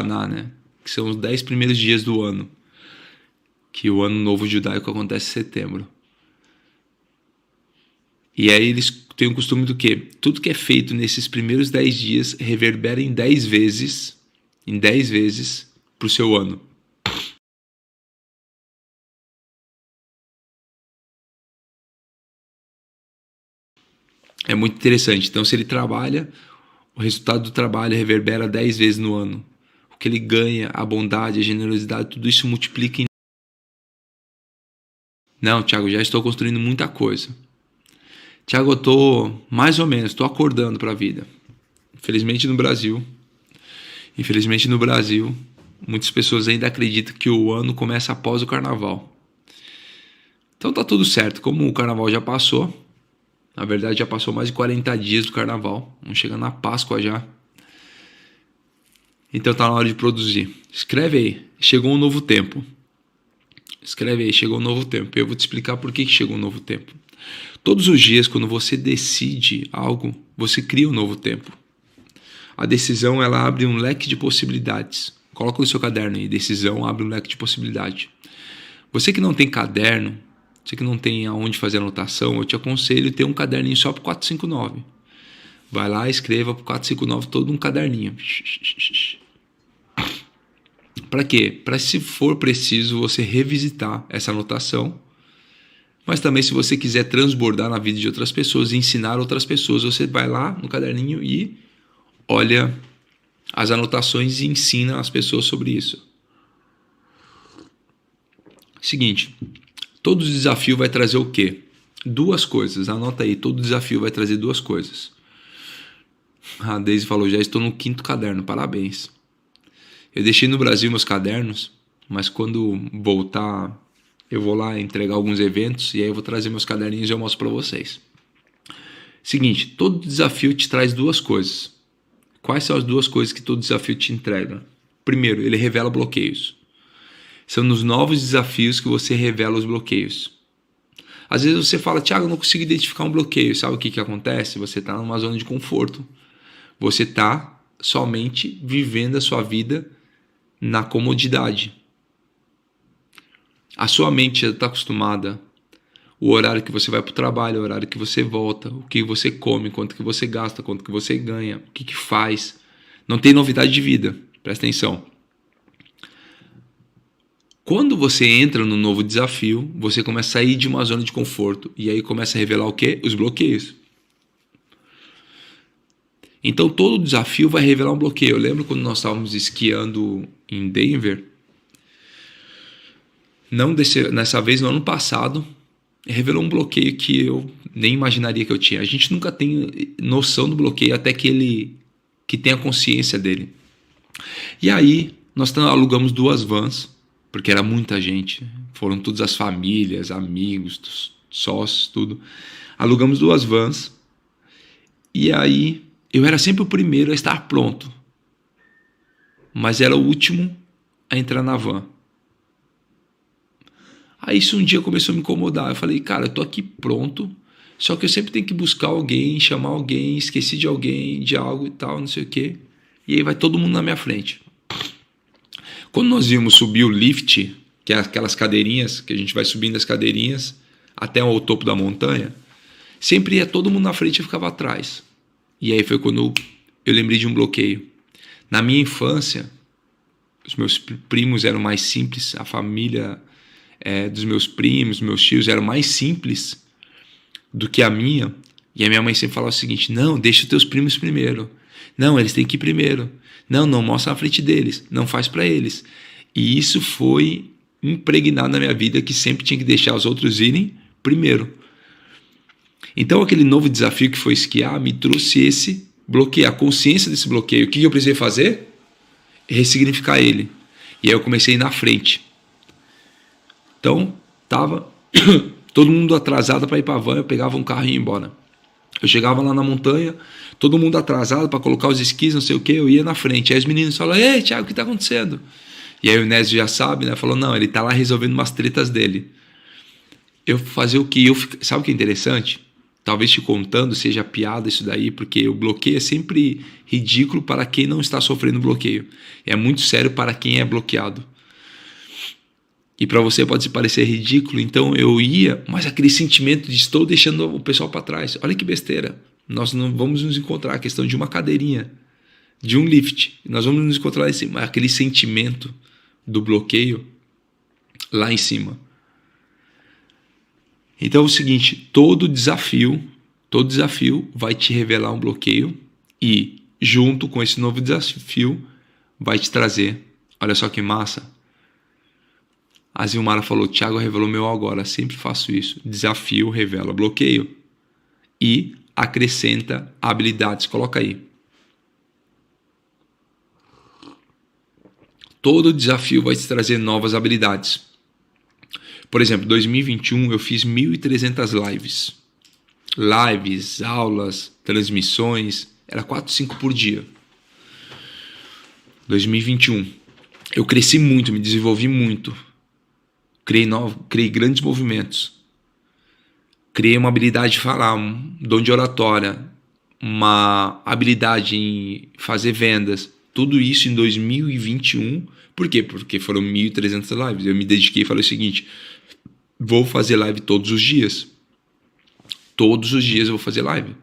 né? Que são os 10 primeiros dias do ano. Que o ano novo judaico acontece em setembro. E aí eles têm o costume do quê? Tudo que é feito nesses primeiros 10 dias reverbera em 10 vezes pro seu ano. É muito interessante. Então, se ele trabalha, o resultado do trabalho reverbera 10 vezes no ano. O que ele ganha, a bondade, a generosidade, tudo isso multiplica em... Não, Thiago, já estou construindo muita coisa. Thiago, eu estou mais ou menos, estou acordando para a vida. Infelizmente no Brasil, muitas pessoas ainda acreditam que o ano começa após o carnaval. Então tá tudo certo. Como o carnaval já passou, na verdade já passou mais de 40 dias do carnaval. Vamos chegar na Páscoa já. Então tá na hora de produzir. Escreve aí, chegou um novo tempo. Escreve aí, chegou um novo tempo. Eu vou te explicar por que chegou um novo tempo. Todos os dias, quando você decide algo, você cria um novo tempo. A decisão, ela abre um leque de possibilidades. Coloca no seu caderno aí, decisão abre um leque de possibilidades. Você que não tem caderno, você que não tem aonde fazer anotação, eu te aconselho ter um caderninho só para 459. Vai lá, escreva para 459 todo um caderninho. Para quê? Para, se for preciso, você revisitar essa anotação. Mas também, se você quiser transbordar na vida de outras pessoas e ensinar outras pessoas, você vai lá no caderninho e olha as anotações e ensina as pessoas sobre isso. Seguinte, todo desafio vai trazer o quê? Duas coisas. Anota aí, todo desafio vai trazer duas coisas. A Daisy falou, já estou no 5º caderno, parabéns. Eu deixei no Brasil meus cadernos, mas quando voltar, eu vou lá entregar alguns eventos e aí eu vou trazer meus caderninhos e eu mostro para vocês. Seguinte, todo desafio te traz duas coisas. Quais são as duas coisas que todo desafio te entrega? Primeiro, ele revela bloqueios. São nos novos desafios que você revela os bloqueios. Às vezes você fala, Thiago, eu não consigo identificar um bloqueio. Sabe o que acontece? Você está numa zona de conforto. Você está somente vivendo a sua vida na comodidade. A sua mente já está acostumada. O horário que você vai para o trabalho, o horário que você volta, o que você come, quanto que você gasta, quanto que você ganha, o que faz. Não tem novidade de vida. Presta atenção. Quando você entra no novo desafio, você começa a sair de uma zona de conforto e aí começa a revelar o quê? Os bloqueios. Então todo desafio vai revelar um bloqueio. Eu lembro quando nós estávamos esquiando em Denver, nessa vez no ano passado, revelou um bloqueio que eu nem imaginaria que eu tinha. A gente nunca tem noção do bloqueio até que tenha consciência dele. E aí nós alugamos 2 vans, porque era muita gente. Foram todas as famílias, amigos, sócios, tudo. Alugamos 2 vans e aí eu era sempre o primeiro a estar pronto, mas era o último a entrar na van. Aí isso um dia começou a me incomodar. Eu falei, cara, eu tô aqui pronto, só que eu sempre tenho que buscar alguém, chamar alguém, esqueci de alguém, de algo e tal, não sei o quê. E aí vai todo mundo na minha frente. Quando nós íamos subir o lift, que é aquelas cadeirinhas, que a gente vai subindo as cadeirinhas até o topo da montanha, sempre ia todo mundo na frente e eu ficava atrás. E aí foi quando eu lembrei de um bloqueio. Na minha infância, os meus primos eram mais simples, a família dos meus primos, meus tios eram mais simples do que a minha. E a minha mãe sempre falava o seguinte, não, deixa os teus primos primeiro. Não, eles têm que ir primeiro. Não, mostra na frente deles. Não faz para eles. E isso foi impregnado na minha vida, que sempre tinha que deixar os outros irem primeiro. Então aquele novo desafio que foi esquiar me trouxe esse bloqueio, a consciência desse bloqueio. O que eu precisei fazer? Ressignificar ele. E aí eu comecei a ir na frente. Então estava todo mundo atrasado para ir para a van, eu pegava um carro e ia embora. Eu chegava lá na montanha, todo mundo atrasado para colocar os esquis, não sei o que, eu ia na frente. Aí os meninos falaram, ei, Thiago, o que está acontecendo? E aí o Nésio já sabe, né? Falou, não, ele está lá resolvendo umas tretas dele. Eu fazia o que? Sabe o que é interessante? talvez te contando seja piada isso daí, porque o bloqueio é sempre ridículo para quem não está sofrendo bloqueio. É muito sério para quem é bloqueado. E para você pode parecer ridículo, então eu ia, mas aquele sentimento de estou deixando o pessoal para trás. Olha que besteira. Nós não vamos nos encontrar, a questão de uma cadeirinha, de um lift. Nós vamos nos encontrar aquele sentimento do bloqueio lá em cima. Então é o seguinte, todo desafio vai te revelar um bloqueio e junto com esse novo desafio vai te trazer, olha só que massa, a Zilmara falou, Thiago revelou meu agora, sempre faço isso, desafio revela bloqueio e acrescenta habilidades, coloca aí. Todo desafio vai te trazer novas habilidades. Por exemplo, 2021 eu fiz 1.300 lives. Lives, aulas, transmissões, era 4, 5 por dia. 2021. Eu cresci muito, me desenvolvi muito. Criei grandes movimentos. Criei uma habilidade de falar, um dom de oratória, uma habilidade em fazer vendas. Tudo isso em 2021. Por quê? Porque foram 1.300 lives. Eu me dediquei e falei o seguinte, vou fazer live todos os dias. Todos os dias eu vou fazer live.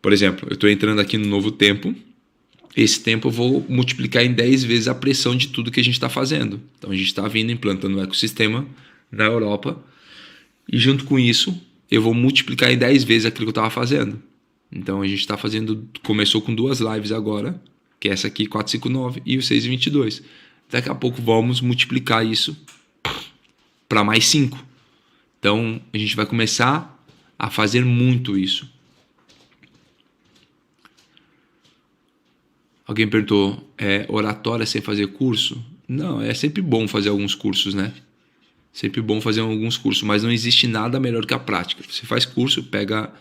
Por exemplo, eu estou entrando aqui no novo tempo. Esse tempo eu vou multiplicar em 10 vezes a pressão de tudo que a gente está fazendo. Então a gente está vindo implantando um ecossistema na Europa e junto com isso eu vou multiplicar em 10 vezes aquilo que eu estava fazendo. Então a gente está fazendo, começou com 2 lives agora, que é essa aqui 459 e o 622. Daqui a pouco vamos multiplicar isso para mais 5. Então a gente vai começar a fazer muito isso. Alguém perguntou, oratória sem fazer curso? Não, é sempre bom fazer alguns cursos, né? Sempre bom fazer alguns cursos, mas não existe nada melhor que a prática. Você faz curso, pega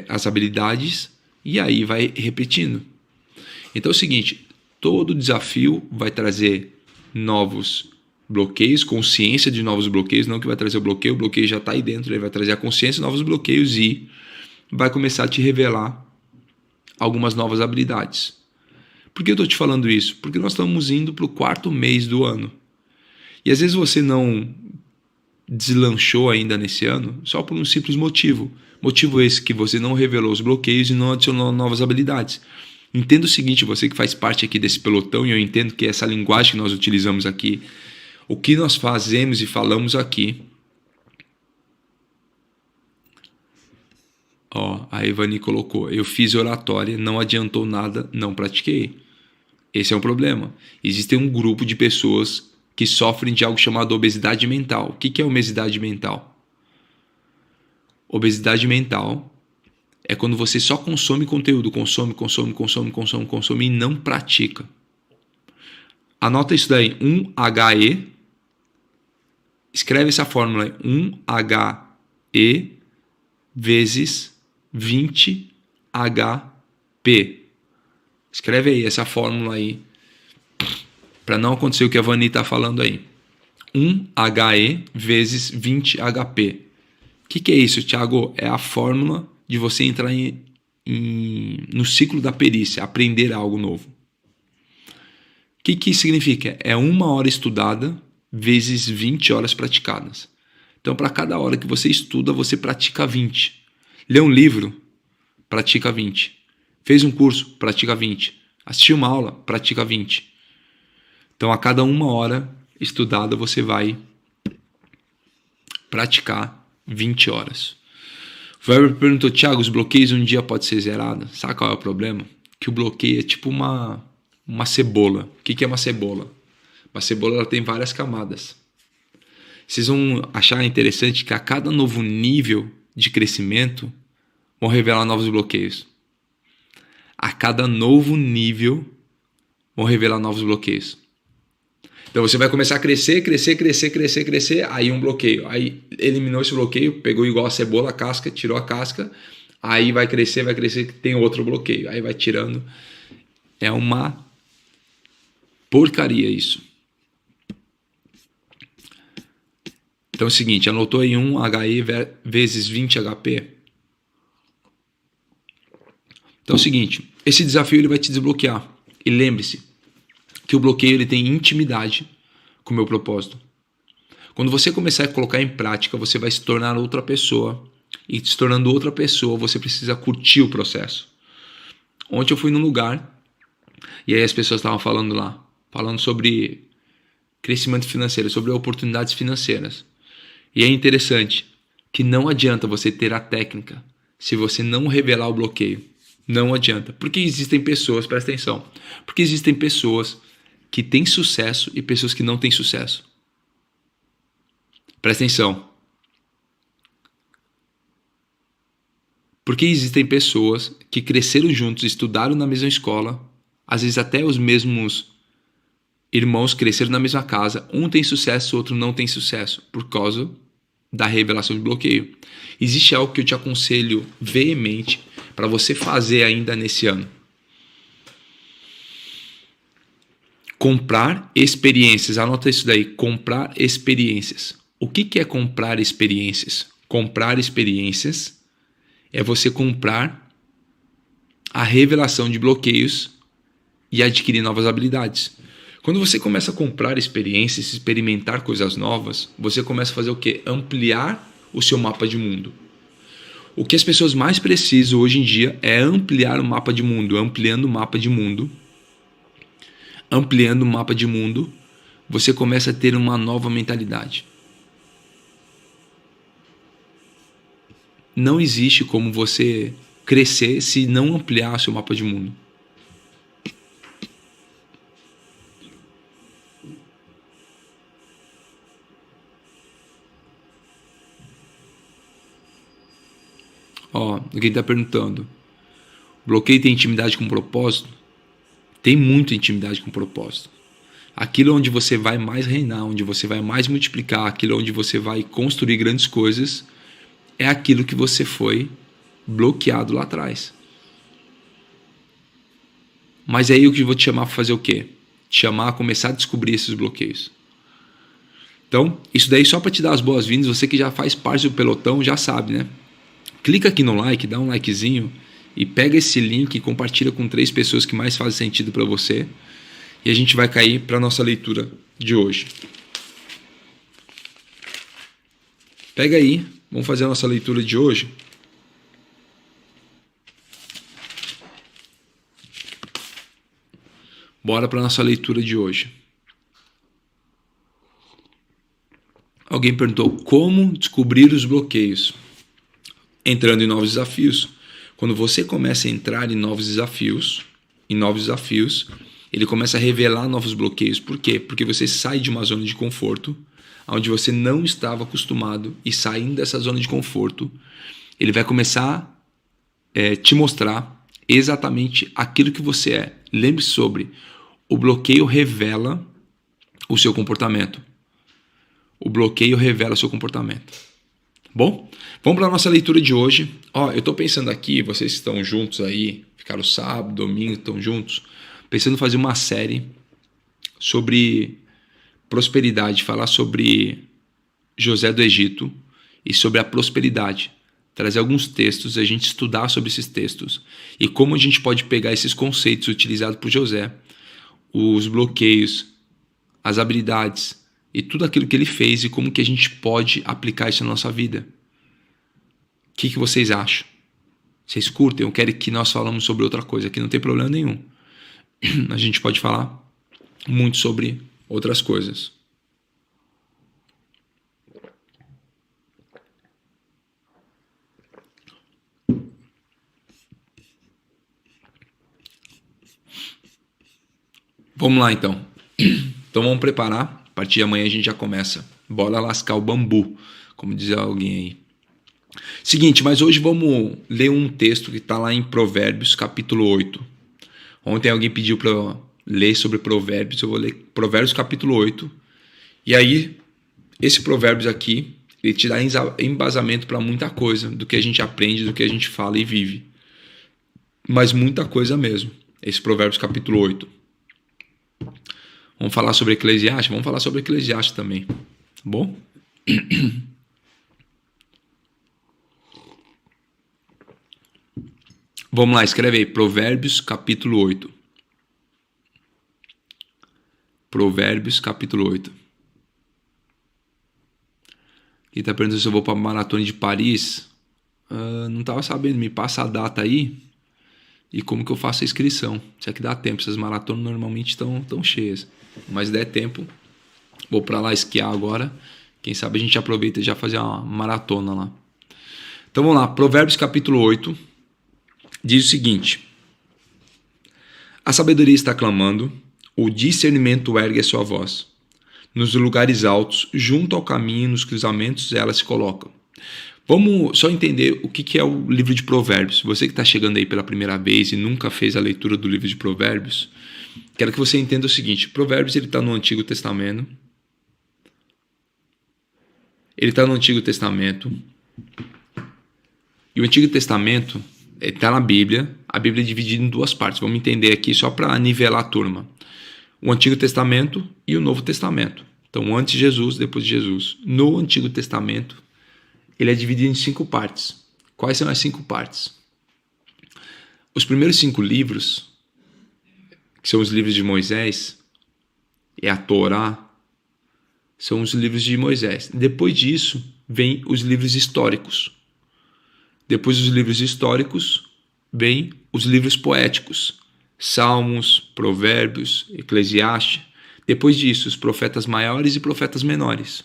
as habilidades e aí vai repetindo. Então é o seguinte, todo desafio vai trazer novos bloqueios, consciência de novos bloqueios, não que vai trazer o bloqueio já está aí dentro, ele vai trazer a consciência de novos bloqueios e vai começar a te revelar algumas novas habilidades. Por que eu estou te falando isso? Porque nós estamos indo para o 4º mês do ano. E às vezes você não deslanchou ainda nesse ano só por um simples motivo. Motivo esse que você não revelou os bloqueios e não adicionou novas habilidades. Entenda o seguinte, você que faz parte aqui desse pelotão, e eu entendo que essa linguagem que nós utilizamos aqui, o que nós fazemos e falamos aqui. A Ivani colocou, eu fiz oratória, não adiantou nada, não pratiquei. Esse é um problema. Existe um grupo de pessoas que sofrem de algo chamado obesidade mental. O que é obesidade mental? Obesidade mental é quando você só consome conteúdo, consome e não pratica. Anota isso daí, 1HE, escreve essa fórmula aí, 1HE vezes 20HP. Escreve aí essa fórmula aí, para não acontecer o que a Vani está falando aí. 1HE vezes 20HP. O que é isso, Thiago? É a fórmula de você entrar no ciclo da perícia, aprender algo novo. O que significa? É 1 hora estudada vezes 20 horas praticadas. Então, para cada hora que você estuda, você pratica 20. Lê um livro, pratica 20. Fez um curso, pratica 20. Assistiu uma aula, pratica 20. Então, a cada 1 hora estudada, você vai praticar 20 horas. O Weber perguntou, Thiago, os bloqueios um dia pode ser zerado? Sabe qual é o problema? Que o bloqueio é tipo uma cebola. O que é uma cebola? Uma cebola ela tem várias camadas. Vocês vão achar interessante que a cada novo nível de crescimento vão revelar novos bloqueios. A cada novo nível vão revelar novos bloqueios. Então você vai começar a crescer, aí um bloqueio. Aí eliminou esse bloqueio, pegou igual a cebola a casca, tirou a casca, aí vai crescer, tem outro bloqueio. Aí vai tirando. É uma porcaria isso. Então é o seguinte, anotou aí 1 HE vezes 20 HP? Então é o seguinte, esse desafio ele vai te desbloquear. E lembre-se que o bloqueio ele tem intimidade com o meu propósito. Quando você começar a colocar em prática, você vai se tornar outra pessoa. E se tornando outra pessoa, você precisa curtir o processo. Ontem eu fui num lugar e aí as pessoas estavam falando lá, falando sobre crescimento financeiro, sobre oportunidades financeiras. E é interessante que não adianta você ter a técnica se você não revelar o bloqueio. Não adianta. Porque existem pessoas, presta atenção, porque existem pessoas que têm sucesso e pessoas que não têm sucesso. Presta atenção. Porque existem pessoas que cresceram juntos, estudaram na mesma escola, às vezes até os mesmos irmãos cresceram na mesma casa, um tem sucesso, o outro não tem sucesso, por causa da revelação de bloqueio. Existe algo que eu te aconselho veemente para você fazer ainda nesse ano. Comprar experiências. Anota isso daí. Comprar experiências. O que é comprar experiências? Comprar experiências é você comprar a revelação de bloqueios e adquirir novas habilidades. Quando você começa a comprar experiências, experimentar coisas novas, você começa a fazer o quê? Ampliar o seu mapa de mundo. O que as pessoas mais precisam hoje em dia é ampliar o mapa de mundo. Ampliando o mapa de mundo, você começa a ter uma nova mentalidade. Não existe como você crescer se não ampliar seu mapa de mundo. Ó, quem está perguntando, bloqueio tem intimidade com propósito? Tem muita intimidade com propósito. Aquilo onde você vai mais reinar, onde você vai mais multiplicar, aquilo onde você vai construir grandes coisas, é aquilo que você foi bloqueado lá atrás. Mas aí eu que vou te chamar para fazer o quê? Te chamar a começar a descobrir esses bloqueios. Então, isso daí só para te dar as boas-vindas, você que já faz parte do pelotão já sabe, né? Clica aqui no like, dá um likezinho e pega esse link e compartilha com 3 pessoas que mais fazem sentido para você. E a gente vai cair para a nossa leitura de hoje. Pega aí, vamos fazer a nossa leitura de hoje. Bora para a nossa leitura de hoje. Alguém perguntou como descobrir os bloqueios. Entrando em novos desafios. Quando você começa a entrar em novos desafios, ele começa a revelar novos bloqueios. Por quê? Porque você sai de uma zona de conforto, onde você não estava acostumado, e saindo dessa zona de conforto, ele vai começar a te mostrar exatamente aquilo que você é. Lembre-se sobre, o bloqueio revela o seu comportamento. O bloqueio revela o seu comportamento. Bom, vamos para a nossa leitura de hoje. Ó, eu estou pensando aqui, vocês que estão juntos aí, ficaram sábado, domingo, estão juntos, pensando em fazer uma série sobre prosperidade, falar sobre José do Egito e sobre a prosperidade. Trazer alguns textos, a gente estudar sobre esses textos e como a gente pode pegar esses conceitos utilizados por José, os bloqueios, as habilidades e tudo aquilo que ele fez e como que a gente pode aplicar isso na nossa vida. O que vocês acham? Vocês curtem ou querem que nós falamos sobre outra coisa? Aqui não tem problema nenhum. A gente pode falar muito sobre outras coisas. Vamos lá então. Então vamos preparar. A partir de amanhã a gente já começa. Bora lascar o bambu, como diz alguém aí. Seguinte, mas hoje vamos ler um texto que está lá em Provérbios, capítulo 8. Ontem alguém pediu para ler sobre Provérbios, eu vou ler Provérbios capítulo 8. E aí, esse Provérbios aqui, ele te dá embasamento para muita coisa do que a gente aprende, do que a gente fala e vive. Mas muita coisa mesmo. Esse Provérbios capítulo 8. Vamos falar sobre Eclesiastes? Vamos falar sobre Eclesiastes também. Tá bom? Vamos lá, escreve aí. Provérbios capítulo 8. Provérbios capítulo 8. Quem está perguntando se eu vou para a Maratona de Paris? Não estava sabendo. Me passa a data aí e como que eu faço a inscrição. Se é que dá tempo. Essas maratonas normalmente estão cheias. Mas der tempo, vou para lá esquiar agora. Quem sabe a gente aproveita e já fazer uma maratona lá. Então vamos lá. Provérbios capítulo 8 diz o seguinte: a sabedoria está clamando, o discernimento ergue a sua voz. Nos lugares altos, junto ao caminho, nos cruzamentos, ela se coloca. Vamos só entender o que é o livro de Provérbios. Você que está chegando aí pela primeira vez e nunca fez a leitura do livro de Provérbios, quero que você entenda o seguinte: Provérbios está no Antigo Testamento. Ele está no Antigo Testamento. E o Antigo Testamento está na Bíblia. A Bíblia é dividida em duas partes. Vamos entender aqui só para nivelar a turma. O Antigo Testamento e o Novo Testamento. Então, antes de Jesus, depois de Jesus. No Antigo Testamento, ele é dividido em 5 partes. Quais são as 5 partes? Os primeiros 5 livros, que são os livros de Moisés, e a Torá, são os livros de Moisés. Depois disso, vem os livros históricos. Depois dos livros históricos, vem os livros poéticos. Salmos, Provérbios, Eclesiastes. Depois disso, os profetas maiores e profetas menores.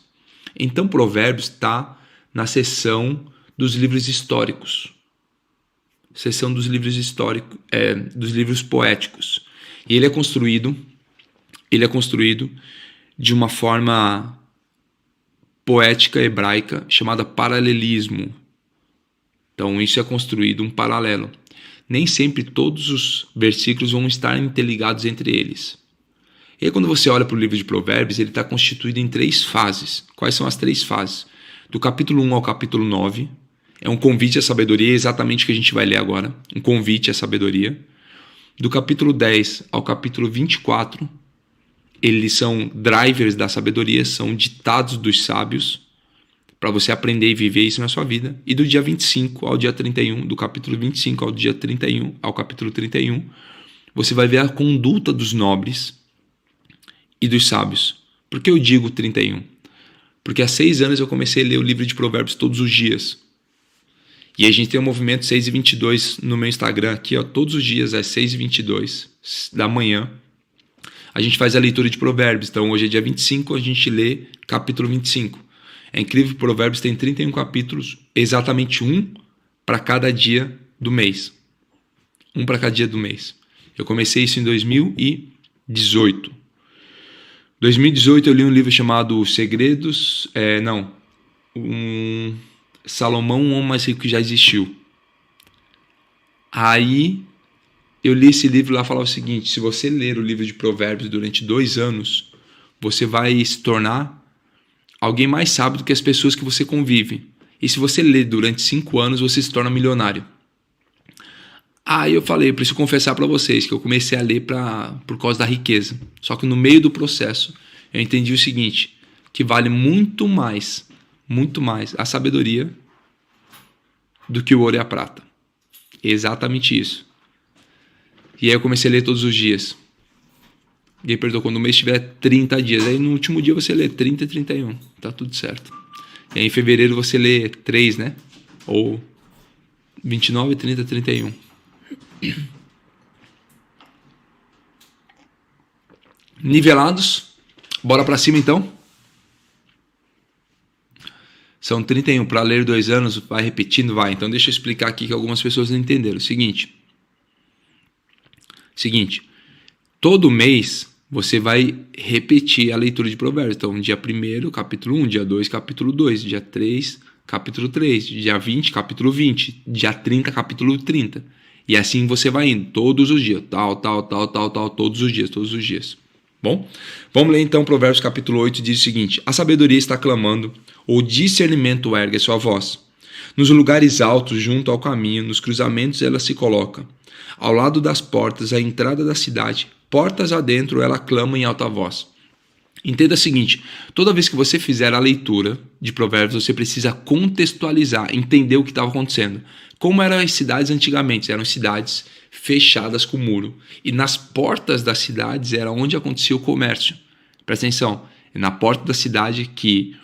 Então, Provérbios está na seção dos livros históricos. Seção dos livros históricos, dos livros poéticos. E ele é construído de uma forma poética hebraica chamada paralelismo. Então, isso é construído um paralelo. Nem sempre todos os versículos vão estar interligados entre eles. E aí, quando você olha para o livro de Provérbios, ele está constituído em 3 fases. Quais são as 3 fases? Do capítulo 1 ao capítulo 9, é um convite à sabedoria, exatamente o que a gente vai ler agora. Um convite à sabedoria. Do capítulo 10 ao capítulo 24, eles são drivers da sabedoria, são ditados dos sábios, para você aprender e viver isso na sua vida. E do dia 25 ao dia 31, do capítulo 25 ao dia 31, ao capítulo 31, você vai ver a conduta dos nobres e dos sábios. Por que eu digo 31? Porque há 6 anos eu comecei a ler o livro de Provérbios todos os dias. E a gente tem um movimento 6h22 no meu Instagram aqui, ó, todos os dias às 6h22 da manhã. A gente faz a leitura de Provérbios. Então hoje é dia 25, a gente lê capítulo 25. É incrível que Provérbios tem 31 capítulos, exatamente um para cada dia do mês. Um para cada dia do mês. Eu comecei isso em 2018. 2018 eu li um livro chamado Segredos... Salomão, um homem mais rico que já existiu. Aí eu li esse livro lá, falava o seguinte: se você ler o livro de Provérbios durante 2 anos, você vai se tornar alguém mais sábio do que as pessoas que você convive. E se você ler durante 5 anos, você se torna milionário. Aí eu falei, eu preciso confessar para vocês que eu comecei a ler por causa da riqueza. Só que no meio do processo, eu entendi o seguinte, que vale muito mais a sabedoria do que o ouro e a prata. Exatamente isso. E aí eu comecei a ler todos os dias. E aí, perdoa, quando o mês tiver 30 dias, aí no último dia você lê 30 e 31. Tá tudo certo. E aí em fevereiro você lê 3, né? Ou 29, 30, 31. Nivelados. Bora pra cima então. São 31. Para ler 2 anos, vai repetindo, vai. Então deixa eu explicar aqui que algumas pessoas não entenderam. Seguinte. Todo mês você vai repetir a leitura de Provérbios. Então, dia 1, capítulo 1, dia 2, capítulo 2, dia 3, capítulo 3, dia 20, capítulo 20, dia 30, capítulo 30. E assim você vai indo, todos os dias, todos os dias. Bom, vamos ler então Provérbios capítulo 8, diz o seguinte: a sabedoria está clamando, o discernimento ergue sua voz. Nos lugares altos, junto ao caminho, nos cruzamentos ela se coloca. Ao lado das portas, à entrada da cidade, portas adentro, ela clama em alta voz. Entenda o seguinte, toda vez que você fizer a leitura de Provérbios, você precisa contextualizar, entender o que estava acontecendo. Como eram as cidades antigamente? Eram cidades fechadas com muro. E nas portas das cidades era onde acontecia o comércio. Presta atenção, é na porta da cidade que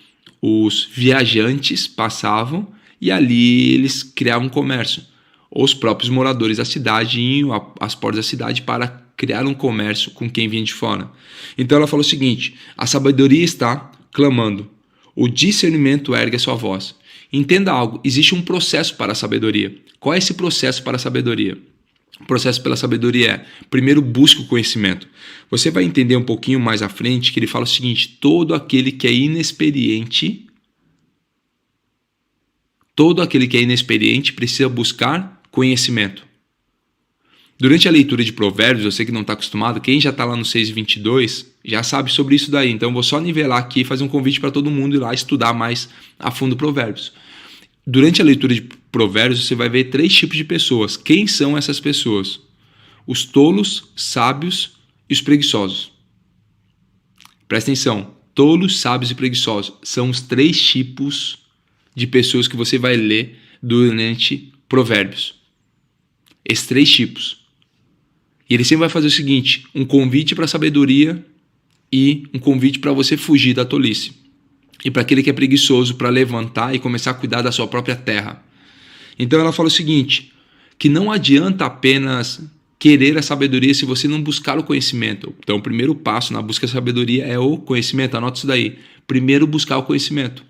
os viajantes passavam e ali eles criavam comércio. Os próprios moradores da cidade iam às portas da cidade para criar um comércio com quem vinha de fora. Então ela falou o seguinte: a sabedoria está clamando, o discernimento ergue a sua voz. Entenda algo, existe um processo para a sabedoria. Qual é esse processo para a sabedoria? O processo pela sabedoria é, primeiro, busca o conhecimento. Você vai entender um pouquinho mais à frente que ele fala o seguinte: todo aquele que é inexperiente precisa buscar conhecimento. Durante a leitura de Provérbios, você que não está acostumado, quem já está lá no 6:22 já sabe sobre isso daí. Então, eu vou só nivelar aqui e fazer um convite para todo mundo ir lá estudar mais a fundo Provérbios. Durante a leitura de Provérbios, você vai ver 3 tipos de pessoas. Quem são essas pessoas? Os tolos, sábios e os preguiçosos. Presta atenção. Tolos, sábios e preguiçosos são os 3 tipos de pessoas que você vai ler durante Provérbios. Esses 3 tipos. E ele sempre vai fazer o seguinte: um convite para a sabedoria e um convite para você fugir da tolice. E para aquele que é preguiçoso, para levantar e começar a cuidar da sua própria terra. Então ela fala o seguinte, que não adianta apenas querer a sabedoria se você não buscar o conhecimento. Então o primeiro passo na busca da sabedoria é o conhecimento, anota isso daí. Primeiro buscar o conhecimento.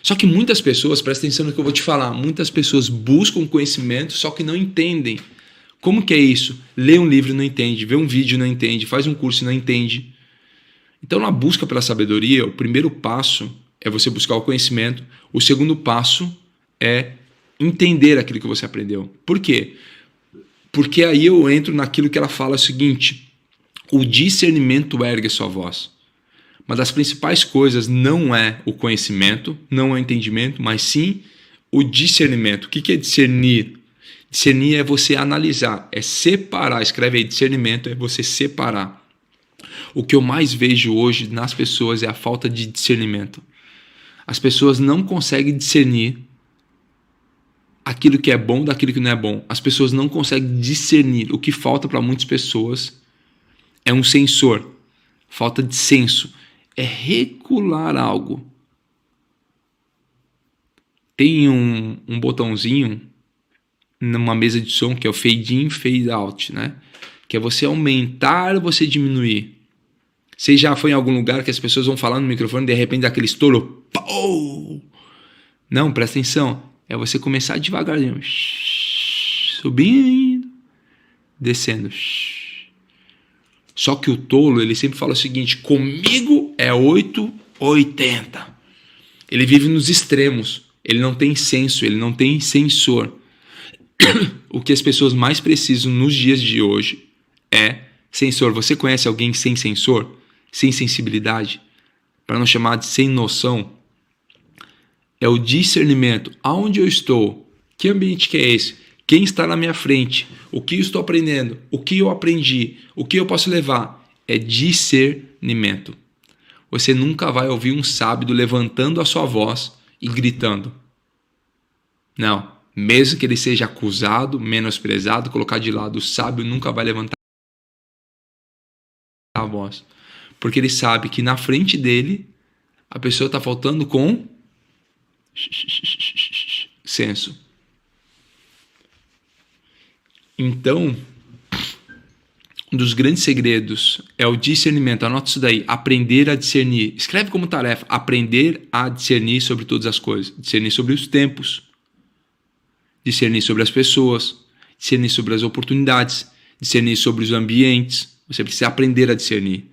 Só que muitas pessoas, presta atenção no que eu vou te falar, muitas pessoas buscam conhecimento, só que não entendem. Como que é isso? Lê um livro e não entende, vê um vídeo e não entende, faz um curso e não entende. Então, na busca pela sabedoria, o primeiro passo é você buscar o conhecimento, o segundo passo é entender aquilo que você aprendeu. Por quê? Porque aí eu entro naquilo que ela fala o seguinte: o discernimento ergue sua voz. Uma das principais coisas não é o conhecimento, não é o entendimento, mas sim o discernimento. O que é discernir? Discernir é você analisar, é separar. Escreve aí, discernimento é você separar. O que eu mais vejo hoje nas pessoas é a falta de discernimento. As pessoas não conseguem discernir aquilo que é bom daquilo que não é bom. As pessoas não conseguem discernir. O que falta para muitas pessoas é um sensor. Falta de senso. É regular algo. Tem um botãozinho numa mesa de som que é o fade in, fade out, né? Que é você aumentar ou você diminuir. Você já foi em algum lugar que as pessoas vão falar no microfone e de repente dá aquele estouro? Pou! Não, presta atenção. É você começar devagarzinho. Subindo, descendo. Só que o tolo, ele sempre fala o seguinte: comigo é 880. Ele vive nos extremos. Ele não tem senso, ele não tem sensor. O que as pessoas mais precisam nos dias de hoje é sensor. Você conhece alguém sem sensor? Sem sensibilidade? Para não chamar de sem noção? É o discernimento. Aonde eu estou? Que ambiente que é esse? Quem está na minha frente? O que eu estou aprendendo? O que eu aprendi? O que eu posso levar? É discernimento. Você nunca vai ouvir um sábio levantando a sua voz e gritando. Não. Mesmo que ele seja acusado, menosprezado, colocado de lado, o sábio nunca vai levantar a voz. Porque ele sabe que na frente dele a pessoa está faltando com senso. Então, um dos grandes segredos é o discernimento. Anota isso daí. Aprender a discernir. Escreve como tarefa. Aprender a discernir sobre todas as coisas. Discernir sobre os tempos. Discernir sobre as pessoas. Discernir sobre as oportunidades. Discernir sobre os ambientes. Você precisa aprender a discernir.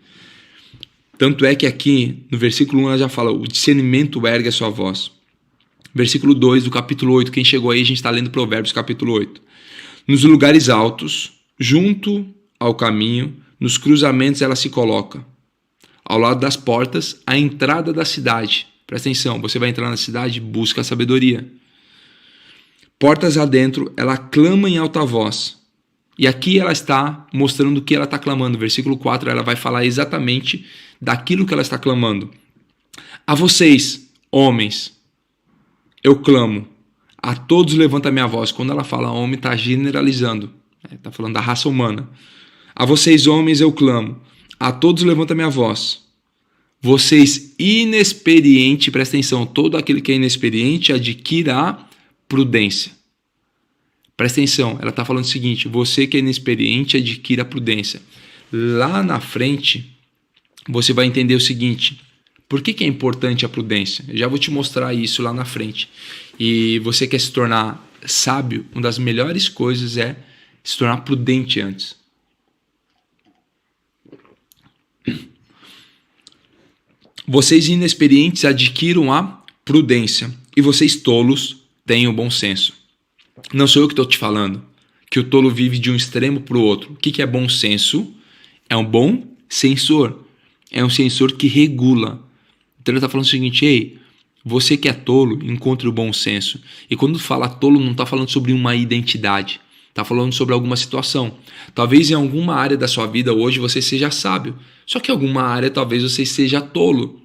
Tanto é que aqui, no versículo 1, ela já fala: o discernimento ergue a sua voz. Versículo 2 do capítulo 8. Quem chegou aí, a gente está lendo Provérbios capítulo 8. Nos lugares altos, junto ao caminho, nos cruzamentos ela se coloca. Ao lado das portas, a entrada da cidade. Presta atenção, você vai entrar na cidade, busca a sabedoria. Portas adentro, ela clama em alta voz. E aqui ela está mostrando o que ela está clamando. Versículo 4, ela vai falar exatamente daquilo que ela está clamando. A vocês, homens, eu clamo. A todos levanta a minha voz. Quando ela fala homem, está generalizando. Está falando da raça humana. A vocês, homens, eu clamo. A todos levanta a minha voz. Vocês inexperientes, presta atenção, todo aquele que é inexperiente adquira prudência. Presta atenção, ela está falando o seguinte, você que é inexperiente adquira prudência. Lá na frente, você vai entender o seguinte, por que é importante a prudência? Eu já vou te mostrar isso lá na frente. E você quer se tornar sábio, uma das melhores coisas é se tornar prudente antes. Vocês inexperientes adquiram a prudência e vocês tolos tenham bom senso. Não sou eu que estou te falando que o tolo vive de um extremo para o outro. O que é bom senso? É um bom sensor. É um sensor que regula. Então ele está falando o seguinte, ei, você que é tolo, encontre o bom senso. E quando fala tolo, não está falando sobre uma identidade. Está falando sobre alguma situação. Talvez em alguma área da sua vida hoje você seja sábio. Só que em alguma área talvez você seja tolo.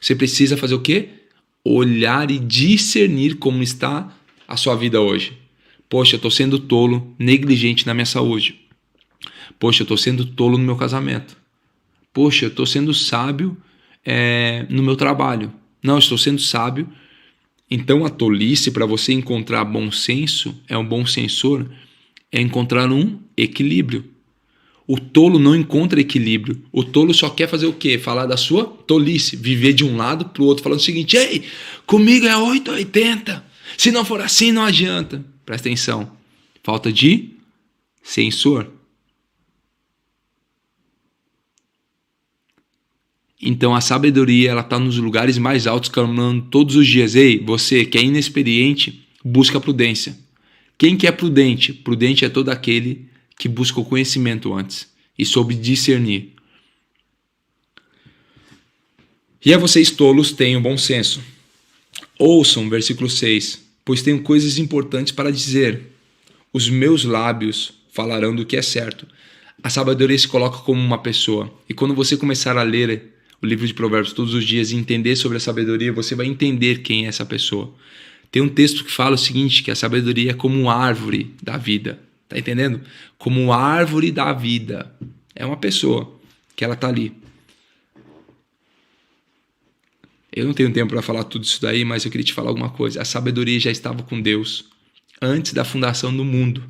Você precisa fazer o quê? Olhar e discernir como está a sua vida hoje. Poxa, eu estou sendo tolo, negligente na minha saúde. Poxa, eu estou sendo tolo no meu casamento. Poxa, eu estou sendo sábio no meu trabalho. Não, eu estou sendo sábio. Então a tolice, para você encontrar bom senso, um bom sensor, é encontrar um equilíbrio. O tolo não encontra equilíbrio. O tolo só quer fazer o quê? Falar da sua tolice. Viver de um lado para o outro, falando o seguinte, ei, comigo é 880. Se não for assim, não adianta. Presta atenção. Falta de sensor. Então a sabedoria ela está nos lugares mais altos, clamando todos os dias. Ei, você que é inexperiente, busca a prudência. Quem que é prudente? Prudente é todo aquele que busca o conhecimento antes e soube discernir. E a vocês tolos tenham bom senso. Ouçam, versículo 6, pois tenho coisas importantes para dizer. Os meus lábios falarão do que é certo. A sabedoria se coloca como uma pessoa. E quando você começar a ler o livro de Provérbios todos os dias e entender sobre a sabedoria, você vai entender quem é essa pessoa. Tem um texto que fala o seguinte, que a sabedoria é como uma árvore da vida. Tá entendendo? Como árvore da vida. É uma pessoa que ela tá ali. Eu não tenho tempo para falar tudo isso daí, mas eu queria te falar alguma coisa. A sabedoria já estava com Deus antes da fundação do mundo.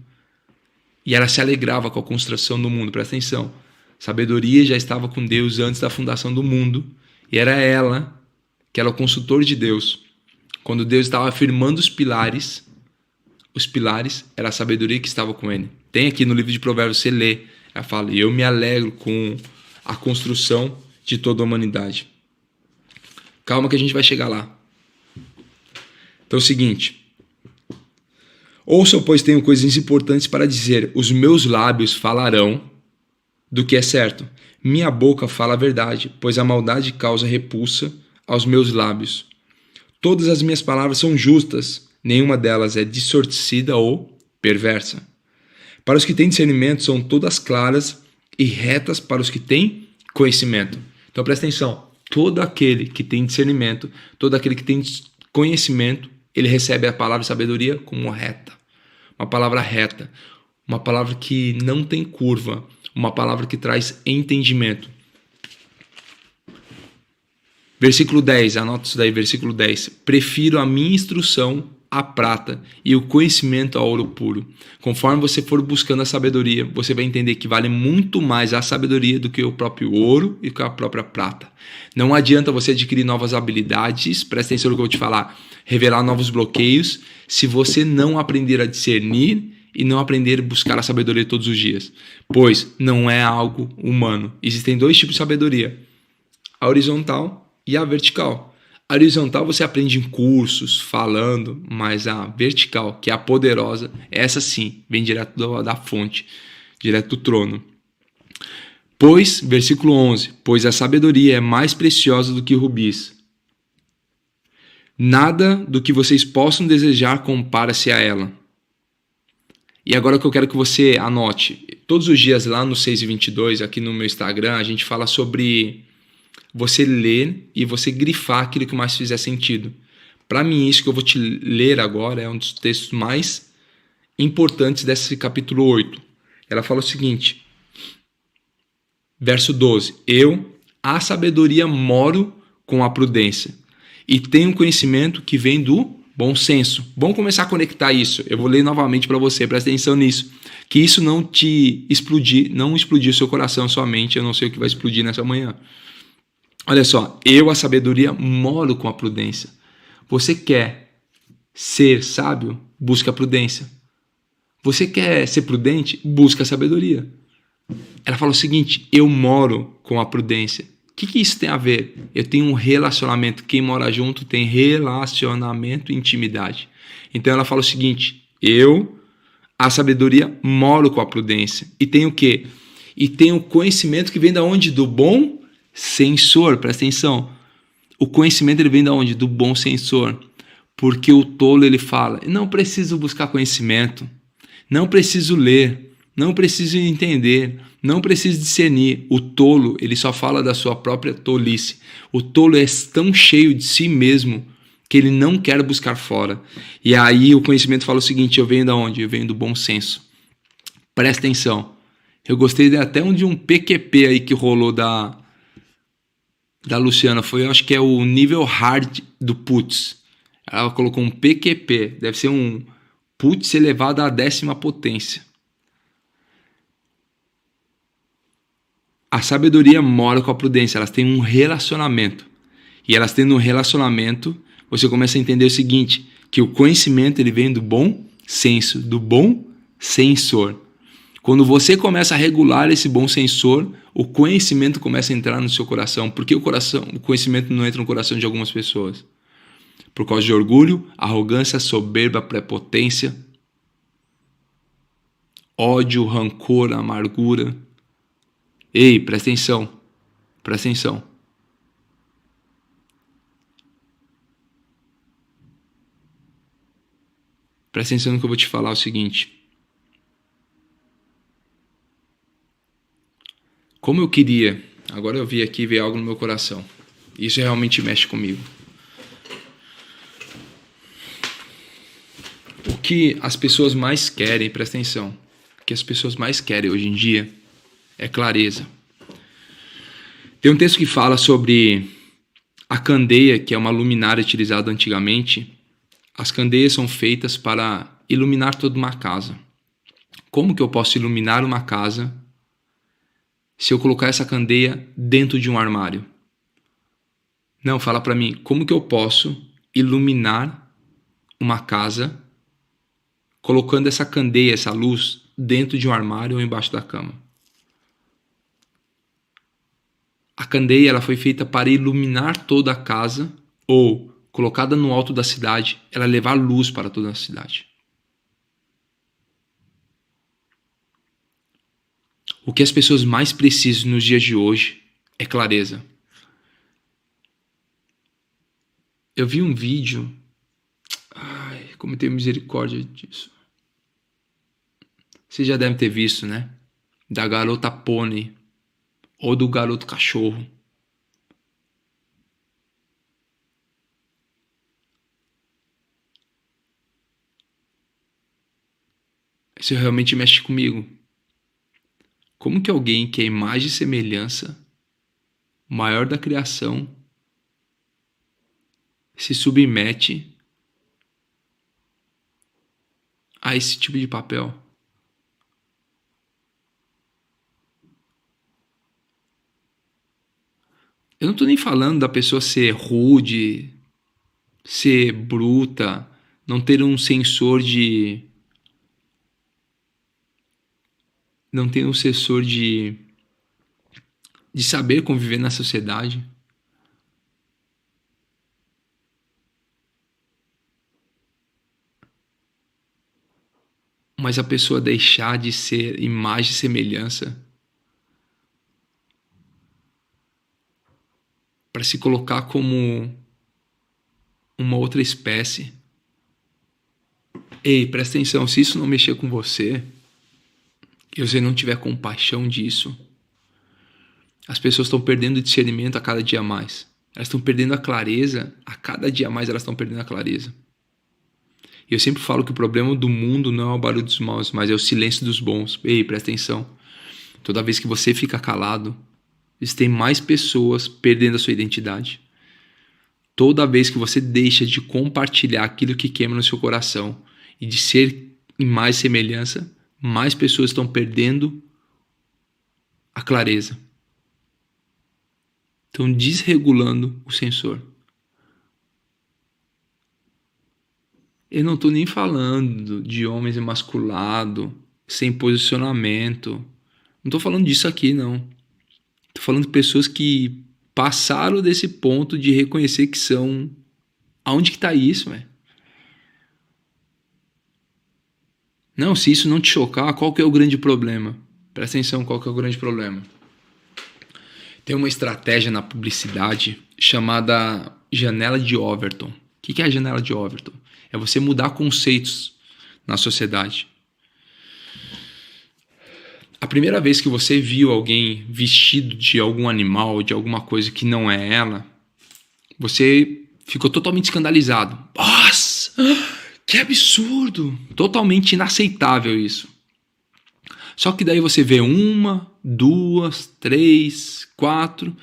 E ela se alegrava com a construção do mundo. Presta atenção. Sabedoria já estava com Deus antes da fundação do mundo. E era ela, que era o consultor de Deus. Quando Deus estava afirmando os pilares, era a sabedoria que estava com ele. Tem aqui no livro de Provérbios, você lê, ela fala, eu me alegro com a construção de toda a humanidade. Calma que a gente vai chegar lá. Então é o seguinte, ouçam, pois tenho coisas importantes para dizer, os meus lábios falarão do que é certo. Minha boca fala a verdade, pois a maldade causa repulsa aos meus lábios. Todas as minhas palavras são justas, nenhuma delas é distorcida ou perversa. Para os que têm discernimento, são todas claras e retas para os que têm conhecimento. Então presta atenção, todo aquele que tem discernimento, todo aquele que tem conhecimento, ele recebe a palavra sabedoria como reta. Uma palavra reta, uma palavra que não tem curva, uma palavra que traz entendimento. Versículo 10, anota isso daí, versículo 10. Prefiro a minha instrução à prata e o conhecimento ao ouro puro. Conforme você for buscando a sabedoria, você vai entender que vale muito mais a sabedoria do que o próprio ouro e a própria prata. Não adianta você adquirir novas habilidades, presta atenção no que eu vou te falar, revelar novos bloqueios, se você não aprender a discernir e não aprender a buscar a sabedoria todos os dias. Pois não é algo humano. Existem dois tipos de sabedoria, a horizontal e a vertical. A horizontal você aprende em cursos, falando, mas a vertical, que é a poderosa, essa sim, vem direto da fonte, direto do trono. Pois, versículo 11, pois a sabedoria é mais preciosa do que rubis. Nada do que vocês possam desejar compara-se a ela. E agora que eu quero que você anote, todos os dias lá no 6:22, aqui no meu Instagram, a gente fala sobre você ler e você grifar aquilo que mais fizer sentido. Para mim, isso que eu vou te ler agora é um dos textos mais importantes desse capítulo 8. Ela fala o seguinte, verso 12, eu, a sabedoria, moro com a prudência e tenho conhecimento que vem do bom senso. Vamos começar a conectar isso. Eu vou ler novamente para você, presta atenção nisso. Que isso não te explodir, não explodir seu coração, sua mente. Eu não sei o que vai explodir nessa manhã. Olha só, eu, a sabedoria, moro com a prudência. Você quer ser sábio? Busca a prudência. Você quer ser prudente? Busca a sabedoria. Ela fala o seguinte, eu moro com a prudência. O que isso tem a ver? Eu tenho um relacionamento. Quem mora junto tem relacionamento e intimidade. Então ela fala o seguinte, eu, a sabedoria, moro com a prudência. E tenho o quê? E tenho o conhecimento que vem da onde? Do bom sensor. Presta atenção. O conhecimento ele vem da onde? Do bom sensor. Porque o tolo ele fala, não preciso buscar conhecimento. Não preciso ler. Não preciso entender, não preciso discernir. O tolo, ele só fala da sua própria tolice. O tolo é tão cheio de si mesmo que ele não quer buscar fora. E aí o conhecimento fala o seguinte, eu venho da onde? Eu venho do bom senso. Presta atenção. Eu gostei até de um PQP aí que rolou da Luciana. Foi, eu acho que é o nível hard do putz. Ela colocou um PQP. Deve ser um putz elevado à 10ª potência. A sabedoria mora com a prudência, elas têm um relacionamento. E elas tendo um relacionamento, você começa a entender o seguinte, que o conhecimento ele vem do bom senso, do bom sensor. Quando você começa a regular esse bom sensor, o conhecimento começa a entrar no seu coração. Por que o conhecimento não entra no coração de algumas pessoas? Por causa de orgulho, arrogância, soberba, prepotência, ódio, rancor, amargura. Ei, presta atenção, presta atenção. Presta atenção no que eu vou te falar o seguinte. Como eu queria, agora eu vi aqui e veio algo no meu coração. Isso realmente mexe comigo. O que as pessoas mais querem, presta atenção, o que as pessoas mais querem hoje em dia é clareza. Tem um texto que fala sobre a candeia, que é uma luminária utilizada antigamente. As candeias são feitas para iluminar toda uma casa. Como que eu posso iluminar uma casa se eu colocar essa candeia dentro de um armário? Não, fala para mim, como que eu posso iluminar uma casa colocando essa candeia, essa luz, dentro de um armário ou embaixo da cama? A candeia ela foi feita para iluminar toda a casa ou, colocada no alto da cidade, ela levar luz para toda a cidade. O que as pessoas mais precisam nos dias de hoje é clareza. Eu vi um vídeo, como eu tenho misericórdia disso. Vocês já devem ter visto, né? Da garota pônei ou do garoto cachorro. Isso realmente mexe comigo. Como que alguém que é imagem e semelhança, maior da criação, se submete a esse tipo de papel? Eu não estou nem falando da pessoa ser rude, ser bruta, não ter um sensor de... não ter um sensor de saber conviver na sociedade. mas a pessoa deixar de ser imagem e semelhança para se colocar como uma outra espécie. Ei, presta atenção, se isso não mexer com você, e você não tiver compaixão disso, as pessoas estão perdendo o discernimento a cada dia mais. Elas estão perdendo a clareza, a cada dia mais elas estão perdendo a clareza. E eu sempre falo que o problema do mundo não é o barulho dos maus, mas é o silêncio dos bons. Ei, presta atenção. Toda vez que você fica calado, existem mais pessoas perdendo a sua identidade. Toda vez que você deixa de compartilhar aquilo que queima no seu coração e de ser em mais semelhança, mais pessoas estão perdendo a clareza. Estão desregulando o sensor. Eu não estou nem falando de homens emasculados, sem posicionamento. Não estou falando disso aqui, não. Estou falando de pessoas que passaram desse ponto de reconhecer que são... Aonde que está isso, velho? Não, se isso não te chocar, qual que é o grande problema? Presta atenção, qual que é o grande problema? Tem uma estratégia na publicidade chamada janela de Overton. O que é a janela de Overton? É você mudar conceitos na sociedade. A primeira vez que você viu alguém vestido de algum animal, de alguma coisa que não é ela, você ficou totalmente escandalizado. Nossa, que absurdo! Totalmente inaceitável isso. Só que daí você vê 1, 2, 3, 4,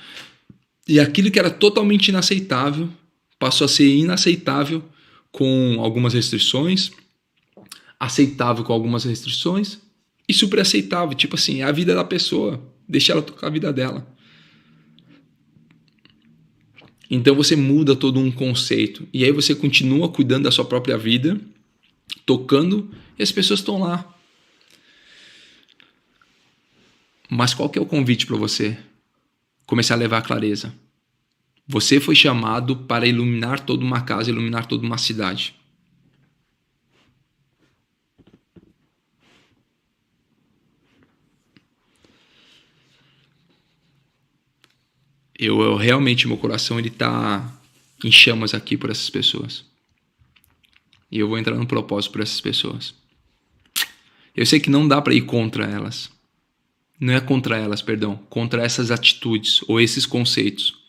e aquilo que era totalmente inaceitável passou a ser inaceitável com algumas restrições, aceitável com algumas restrições e super aceitável. Tipo assim, é a vida da pessoa, deixa ela tocar a vida dela. Então você muda todo um conceito e aí você continua cuidando da sua própria vida, tocando, e as pessoas estão lá. Mas qual que é o convite para você? Começar a levar a clareza. Você foi chamado para iluminar toda uma casa, iluminar toda uma cidade. Eu realmente, meu coração ele está em chamas aqui por essas pessoas. E eu vou entrar no propósito por essas pessoas. Eu sei que não dá para ir contra elas. Não é contra elas, perdão. Contra essas atitudes ou esses conceitos.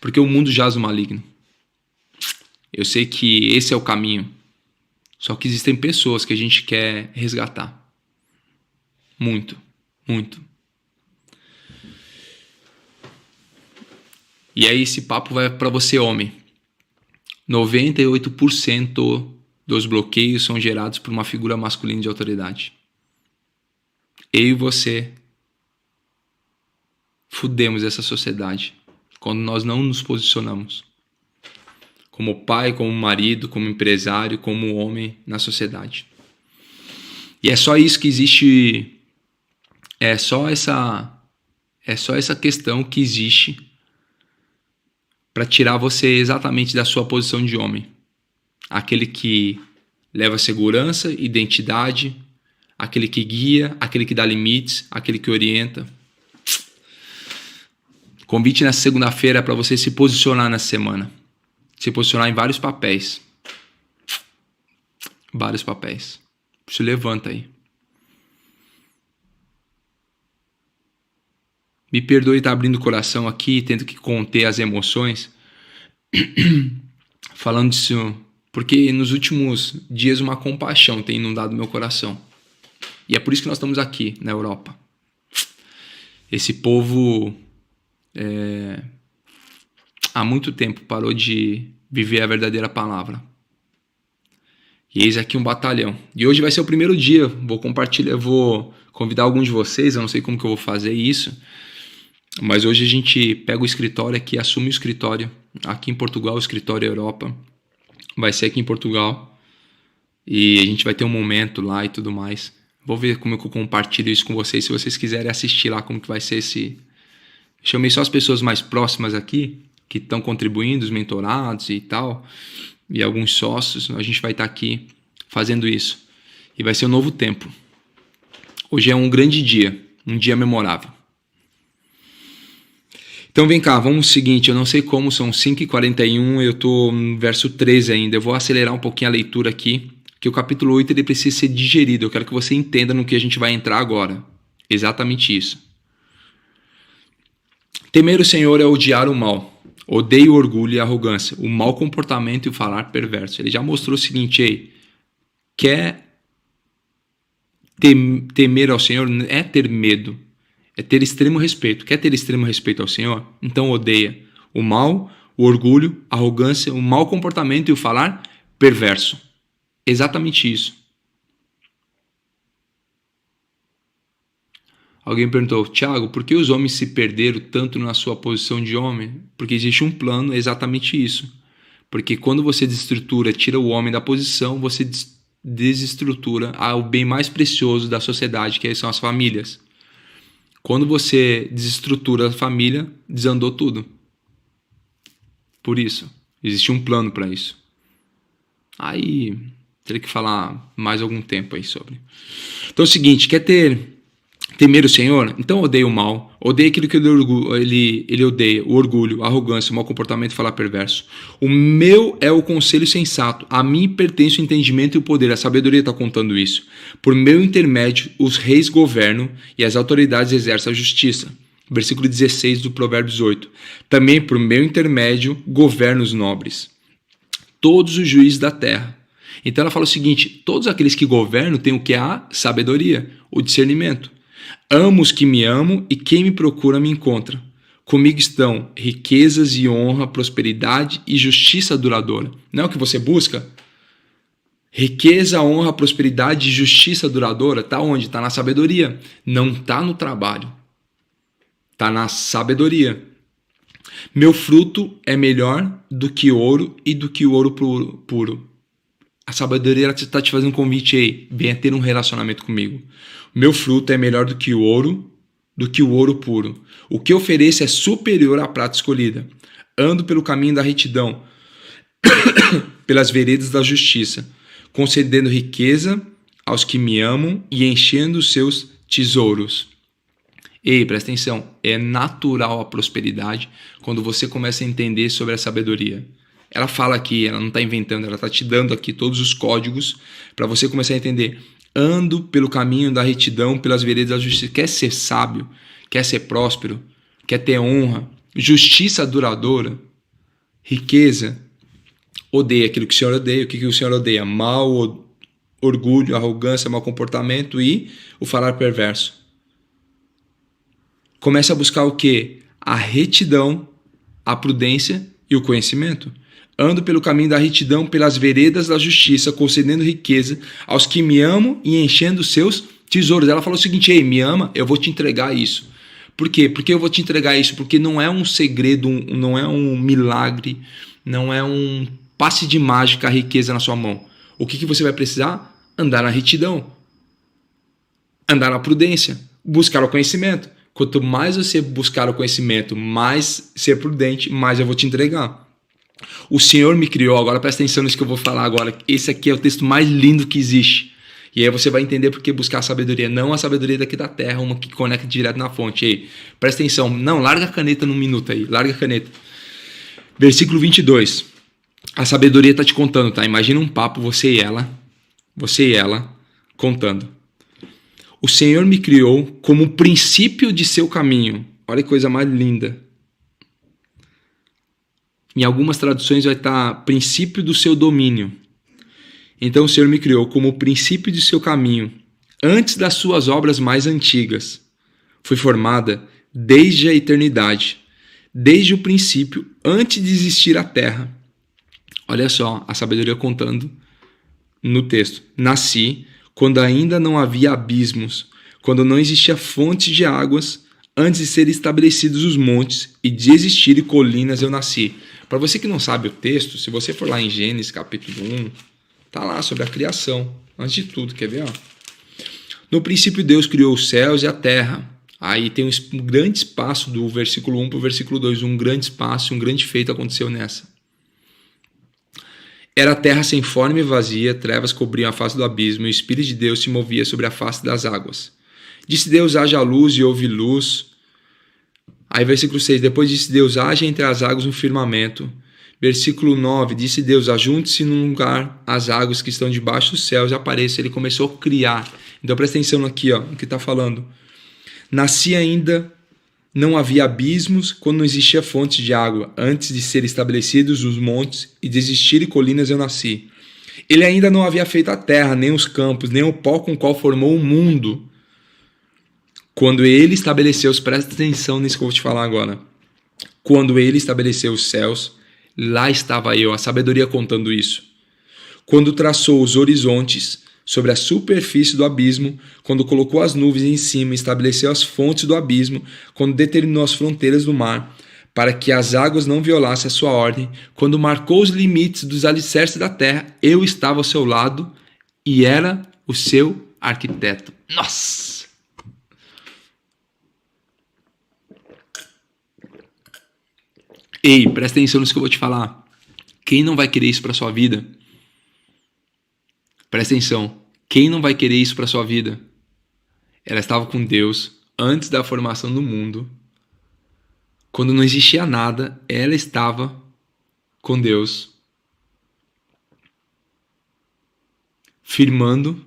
Porque o mundo jaz no maligno. Eu sei que esse é o caminho. Só que existem pessoas que a gente quer resgatar. Muito, muito. E aí esse papo vai para você, homem. 98% dos bloqueios são gerados por uma figura masculina de autoridade. Eu e você fudemos essa sociedade quando nós não nos posicionamos como pai, como marido, como empresário, como homem na sociedade. E é só isso que existe, é só essa questão que existe para tirar você exatamente da sua posição de homem. Aquele que leva segurança, identidade, aquele que guia, aquele que dá limites, aquele que orienta. Convite nessa segunda-feira é para você se posicionar nessa semana. Se posicionar em vários papéis. Vários papéis. Se levanta aí. Me perdoe estar abrindo o coração aqui, tendo que conter as emoções. Falando disso, porque nos últimos dias uma compaixão tem inundado meu coração. E é por isso que nós estamos aqui, na Europa. Esse povo há muito tempo parou de viver a verdadeira palavra. E eis aqui um batalhão. E hoje vai ser o primeiro dia. Vou convidar alguns de vocês, eu não sei como que eu vou fazer isso. Mas hoje a gente pega o escritório aqui, assume o escritório. Aqui em Portugal, o escritório Europa. Vai ser aqui em Portugal. E a gente vai ter um momento lá e tudo mais. Vou ver como eu compartilho isso com vocês. Se vocês quiserem assistir lá como que vai ser esse... Chamei só as pessoas mais próximas aqui, que estão contribuindo, os mentorados e tal. E alguns sócios. A gente vai estar aqui fazendo isso. E vai ser um novo tempo. Hoje é um grande dia, um dia memorável. Então vem cá, vamos ao seguinte, eu não sei como, são 5h41, eu estou no verso 13 ainda, eu vou acelerar um pouquinho a leitura aqui, que o capítulo 8 ele precisa ser digerido, eu quero que você entenda no que a gente vai entrar agora. Exatamente isso. Temer o Senhor é odiar o mal, odeia o orgulho e a arrogância, o mau comportamento e o falar perverso. Ele já mostrou o seguinte, ei, quer temer ao Senhor é ter medo, é ter extremo respeito. Quer ter extremo respeito ao Senhor? Então odeia o mal, o orgulho, a arrogância, o mau comportamento e o falar perverso. Exatamente isso. Alguém perguntou, Tiago, por que os homens se perderam tanto na sua posição de homem? Porque existe um plano, exatamente isso. Porque quando você desestrutura, tira o homem da posição, você desestrutura o bem mais precioso da sociedade, que são as famílias. Quando você desestrutura a família, desandou tudo. Por isso, existe um plano para isso. Aí, teria que falar mais algum tempo aí sobre. Então é o seguinte, quer temer o Senhor? Então odeia o mal, odeia aquilo que ele odeia, o orgulho, a arrogância, o mau comportamento e falar perverso. O meu é o conselho sensato, a mim pertence o entendimento e o poder, a sabedoria está contando isso. Por meu intermédio, os reis governam e as autoridades exercem a justiça. Versículo 16 do Provérbios 8. Também por meu intermédio, governam os nobres, todos os juízes da terra. Então ela fala o seguinte, todos aqueles que governam têm o que? A sabedoria, o discernimento. Amo os que me amam e quem me procura me encontra. Comigo estão riquezas e honra, prosperidade e justiça duradoura. Não é o que você busca? Riqueza, honra, prosperidade e justiça duradoura. Está onde? Está na sabedoria. Não está no trabalho. Está na sabedoria. Meu fruto é melhor do que ouro e do que o ouro puro. A sabedoria está te fazendo um convite aí. Venha ter um relacionamento comigo. Meu fruto é melhor do que o ouro puro. O que ofereço é superior à prata escolhida. Ando pelo caminho da retidão, pelas veredas da justiça, concedendo riqueza aos que me amam e enchendo os seus tesouros. Ei, presta atenção, é natural a prosperidade quando você começa a entender sobre a sabedoria. Ela fala aqui, ela não está inventando, ela está te dando aqui todos os códigos para você começar a entender. Ando pelo caminho da retidão, pelas veredas da justiça. Quer ser sábio? Quer ser próspero? Quer ter honra? Justiça duradoura? Riqueza? Odeia aquilo que o Senhor odeia. O que o Senhor odeia? Mal, orgulho, arrogância, mau comportamento e o falar perverso. Comece a buscar o quê? A retidão, a prudência e o conhecimento. Ando pelo caminho da retidão, pelas veredas da justiça, concedendo riqueza aos que me amam e enchendo os seus tesouros. Ela falou o seguinte, ei, me ama, eu vou te entregar isso. Por quê? Porque eu vou te entregar isso? Porque não é um segredo, não é um milagre, não é um passe de mágica a riqueza na sua mão. O que você vai precisar? Andar na retidão, andar na prudência, buscar o conhecimento. Quanto mais você buscar o conhecimento, mais ser prudente, mais eu vou te entregar. O Senhor me criou, agora presta atenção nisso que eu vou falar agora. Esse aqui é o texto mais lindo que existe. E aí você vai entender por que buscar a sabedoria. Não a sabedoria daqui da terra, uma que conecta direto na fonte. Aí, presta atenção. Não, larga a caneta num minuto aí. Larga a caneta. Versículo 22. A sabedoria está te contando, tá? Imagina um papo, você e ela, contando. O Senhor me criou como o princípio de seu caminho. Olha que coisa mais linda. Em algumas traduções vai estar princípio do seu domínio. Então o Senhor me criou como o princípio de seu caminho, antes das suas obras mais antigas. Fui formada desde a eternidade, desde o princípio, antes de existir a terra. Olha só, a sabedoria contando no texto. Nasci quando ainda não havia abismos, quando não existia fonte de águas, antes de serem estabelecidos os montes e de existirem colinas eu nasci. Para você que não sabe o texto, se você for lá em Gênesis capítulo 1, tá lá sobre a criação. Antes de tudo, quer ver? Ó? No princípio Deus criou os céus e a terra. Aí tem um grande espaço do versículo 1 para o versículo 2. Um grande espaço, um grande feito aconteceu nessa. Era a terra sem forma e vazia, trevas cobriam a face do abismo, e o Espírito de Deus se movia sobre a face das águas. Disse Deus, haja luz, e houve luz. Aí versículo 6, depois disse Deus, haja entre as águas um firmamento. Versículo 9, disse Deus, ajunte-se num lugar as águas que estão debaixo dos céus e apareça. Ele começou a criar. Então presta atenção aqui, ó, o que está falando. Nasci ainda, não havia abismos, quando não existia fonte de água. Antes de serem estabelecidos os montes e de existirem colinas eu nasci. Ele ainda não havia feito a terra, nem os campos, nem o pó com o qual formou o mundo. Quando ele estabeleceu, presta atenção nisso que eu vou te falar agora. Quando ele estabeleceu os céus, lá estava eu, a sabedoria contando isso. Quando traçou os horizontes sobre a superfície do abismo, quando colocou as nuvens em cima e estabeleceu as fontes do abismo, quando determinou as fronteiras do mar, para que as águas não violassem a sua ordem, quando marcou os limites dos alicerces da terra, eu estava ao seu lado e era o seu arquiteto. Nossa! Ei, presta atenção nisso que eu vou te falar. Quem não vai querer isso para sua vida? Presta atenção. Quem não vai querer isso para sua vida? Ela estava com Deus antes da formação do mundo. Quando não existia nada, ela estava com Deus, firmando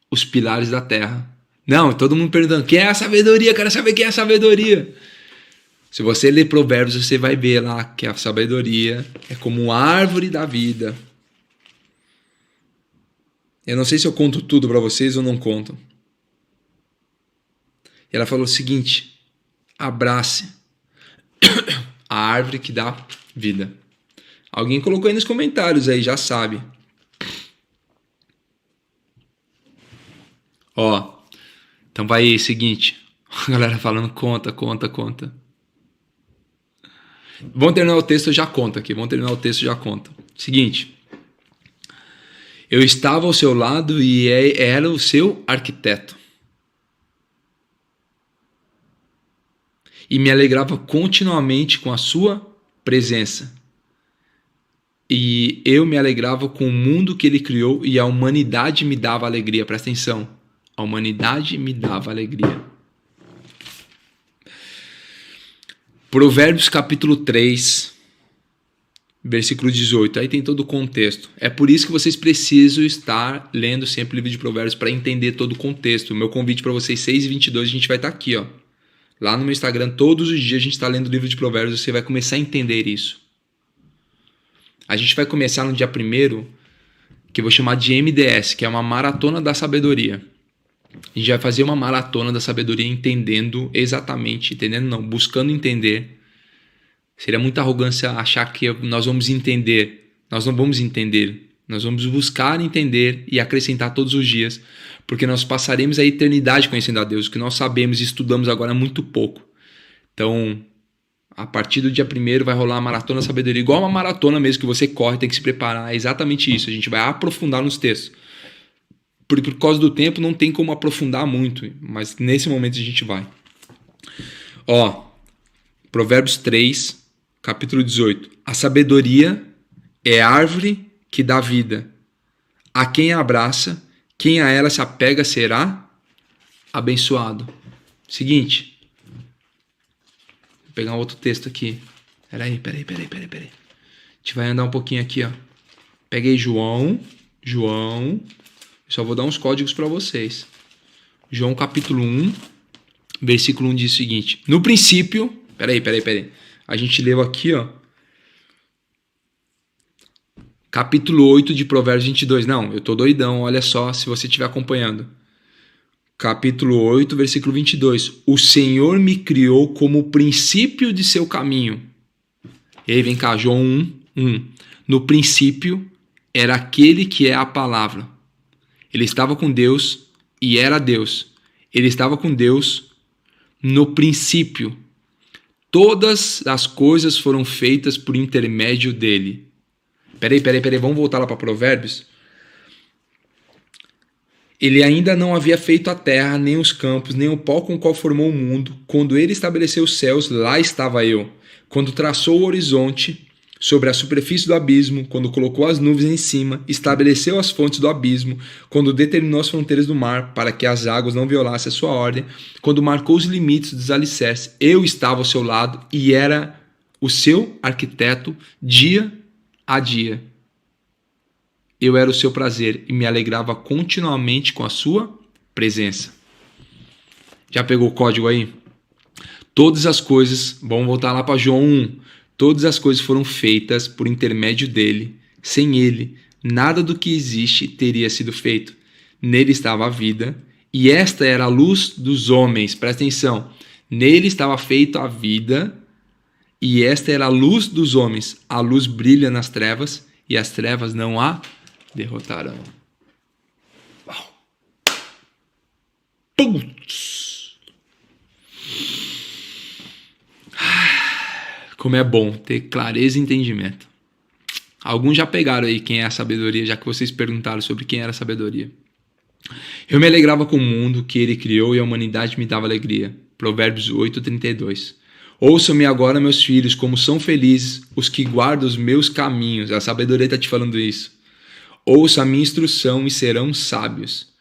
os pilares da terra. Não, todo mundo perguntando, quem é a sabedoria? Quero saber quem é a sabedoria. Se você ler Provérbios, você vai ver lá que a sabedoria é como uma árvore da vida. Eu não sei se eu conto tudo para vocês ou não conto. E ela falou o seguinte, abrace a árvore que dá vida. Alguém colocou aí nos comentários aí, já sabe. Ó, então vai aí, seguinte. A galera falando, conta. Vamos terminar o texto, eu já conto aqui. Seguinte. Eu estava ao seu lado e era o seu arquiteto. E me alegrava continuamente com a sua presença. E eu me alegrava com o mundo que ele criou e a humanidade me dava alegria. Presta atenção. A humanidade me dava alegria. Provérbios capítulo 3, versículo 18. Aí tem todo o contexto. É por isso que vocês precisam estar lendo sempre o livro de Provérbios para entender todo o contexto. O meu convite para vocês, 6h22, a gente vai estar aqui, ó. Lá no meu Instagram, todos os dias a gente está lendo o livro de Provérbios. Você vai começar a entender isso. A gente vai começar no dia 1º, que eu vou chamar de MDS, que é uma maratona da sabedoria. A gente vai fazer uma maratona da sabedoria entendendo exatamente, buscando entender. Seria muita arrogância achar que nós vamos entender. Nós não vamos entender. Nós vamos buscar entender e acrescentar todos os dias, porque nós passaremos a eternidade conhecendo a Deus. O que nós sabemos e estudamos agora é muito pouco. Então, a partir do dia 1º vai rolar a maratona da sabedoria, igual uma maratona mesmo que você corre, tem que se preparar. É exatamente isso. A gente vai aprofundar nos textos. Por causa do tempo não tem como aprofundar muito, mas nesse momento a gente vai. Ó, Provérbios 3, capítulo 18. A sabedoria é árvore que dá vida. A quem a abraça, quem a ela se apega será abençoado. Seguinte. Vou pegar um outro texto aqui. Peraí. A gente vai andar um pouquinho aqui, ó. Peguei João. Eu só vou dar uns códigos para vocês. João capítulo 1, versículo 1 diz o seguinte. No princípio... Peraí. A gente leu aqui, ó. Capítulo 8 de Provérbios 22. Não, eu tô doidão, olha só, se você estiver acompanhando. Capítulo 8, versículo 22. O Senhor me criou como o princípio de seu caminho. E aí vem cá, João 1. No princípio era aquele que é a palavra. Ele estava com Deus e era Deus. Ele estava com Deus no princípio. Todas as coisas foram feitas por intermédio dele. Peraí, vamos voltar lá para Provérbios. Ele ainda não havia feito a terra, nem os campos, nem o pó com o qual formou o mundo. Quando ele estabeleceu os céus, lá estava eu. quando traçou o horizonte sobre a superfície do abismo, quando colocou as nuvens em cima, estabeleceu as fontes do abismo, quando determinou as fronteiras do mar para que as águas não violassem a sua ordem, quando marcou os limites dos alicerces, eu estava ao seu lado e era o seu arquiteto dia a dia. Eu era o seu prazer e me alegrava continuamente com a sua presença. Já pegou o código aí? Todas as coisas, vamos voltar lá para João 1. Todas as coisas foram feitas por intermédio dele. Sem ele, nada do que existe teria sido feito. Nele estava a vida, e esta era a luz dos homens. Presta atenção. Nele estava feita a vida, e esta era a luz dos homens. A luz brilha nas trevas, e as trevas não a derrotarão. Putz! Como é bom ter clareza e entendimento. Alguns já pegaram aí quem é a sabedoria, já que vocês perguntaram sobre quem era a sabedoria. Eu me alegrava com o mundo que ele criou e a humanidade me dava alegria. Provérbios 8:32. Ouçam-me agora, meus filhos, como são felizes os que guardam os meus caminhos. A sabedoria está te falando isso. Ouça a minha instrução e serão sábios.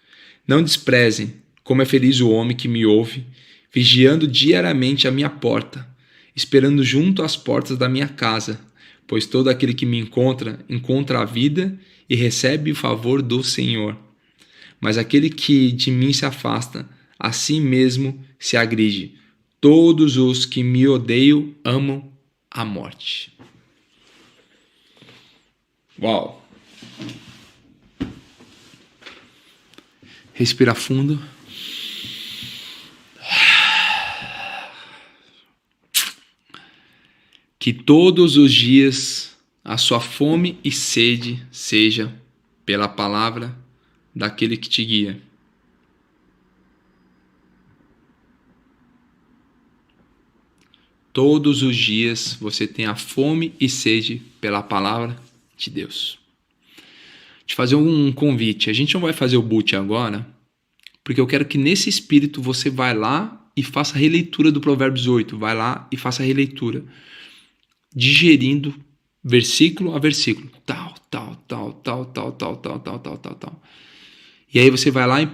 Não desprezem, como é feliz o homem que me ouve, vigiando diariamente a minha porta, esperando junto às portas da minha casa, pois todo aquele que me encontra, encontra a vida e recebe o favor do Senhor. Mas aquele que de mim se afasta, a si mesmo se agride. Todos os que me odeiam amam a morte. Uau! Respira fundo. Que todos os dias a sua fome e sede seja pela palavra daquele que te guia. Todos os dias você tem a fome e sede pela palavra de Deus. Te fazer um convite. A gente não vai fazer o boot agora, porque eu quero que nesse espírito você vai lá e faça a releitura do Provérbios 8. Vai lá e faça a releitura. Digerindo versículo a versículo. Tal. E aí você vai lá em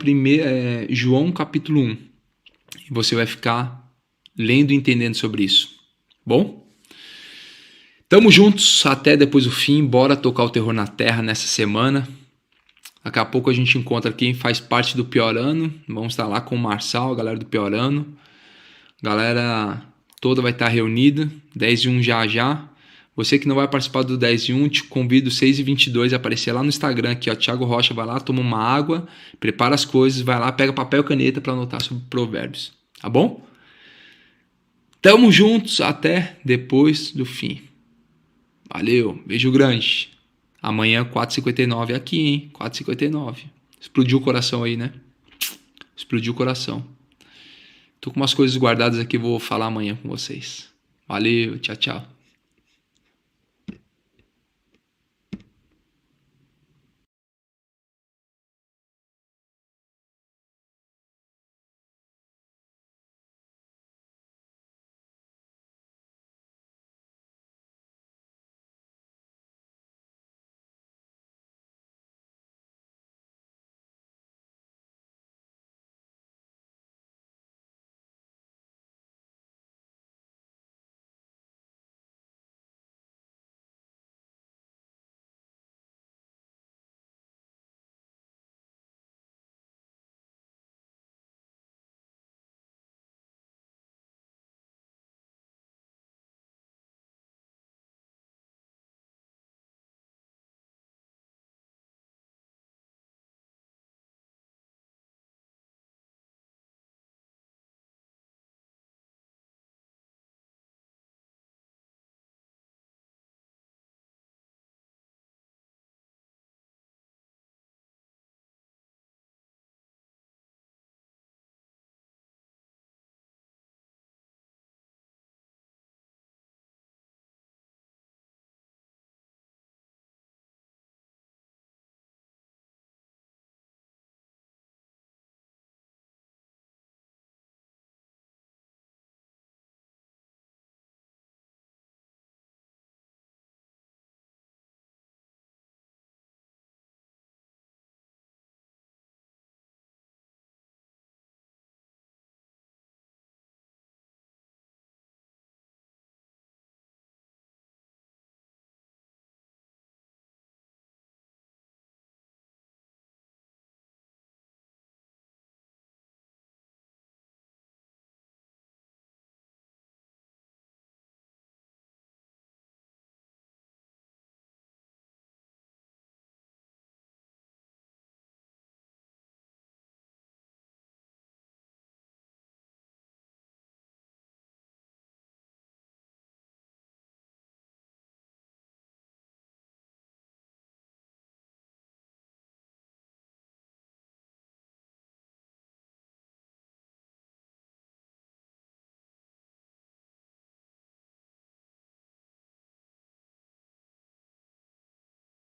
João capítulo 1. E você vai ficar lendo e entendendo sobre isso. Bom? Tamo juntos até depois do fim. Bora tocar o terror na terra nessa semana. Daqui a pouco a gente encontra quem faz parte do Piorano. Vamos estar lá com o Marçal, a galera do Piorano. Galera toda vai estar reunida. 10/1 já. Você que não vai participar do 10/1, te convido 6h22 a aparecer lá no Instagram aqui, ó. Thiago Rocha, vai lá, toma uma água, prepara as coisas, vai lá, pega papel e caneta para anotar sobre provérbios. Tá bom? Tamo juntos até depois do fim. Valeu, beijo grande. Amanhã 4h59 aqui, hein? 4h59. Explodiu o coração aí, né? Explodiu o coração. Tô com umas coisas guardadas aqui, vou falar amanhã com vocês. Valeu, tchau.